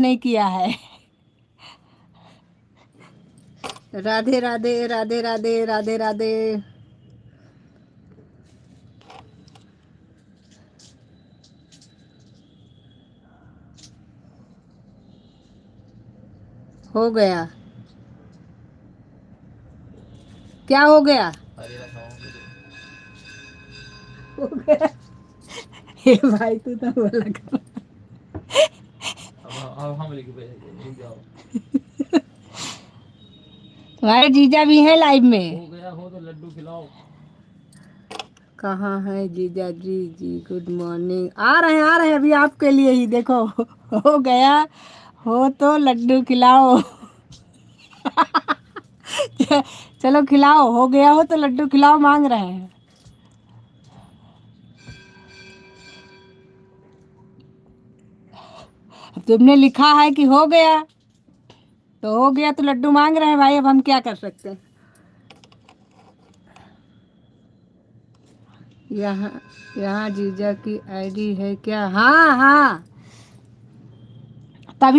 नहीं किया है। राधे राधे राधे राधे राधे राधे। हो गया। क्या हो गया? हो गया। हे भाई तू तो बोला कर। अब हम लेके जाओ। हमारे जीजा भी हैं लाइव में। हो गया हो तो लड्डू खिलाओ। कहाँ है जीजा जी? जी गुड मॉर्निंग। आ रहे हैं अभी आपके लिए ही देखो। हो गया हो तो लड्डू खिलाओ। चलो खिलाओ, हो गया हो तो लड्डू खिलाओ मांग रहे हैं। अब तुमने लिखा है कि हो गया, तो हो गया तो लड्डू मांग रहे हैं भाई, अब हम क्या कर सकते हैं। यहाँ यहाँ जीजा की आईडी है क्या? हाँ हाँ,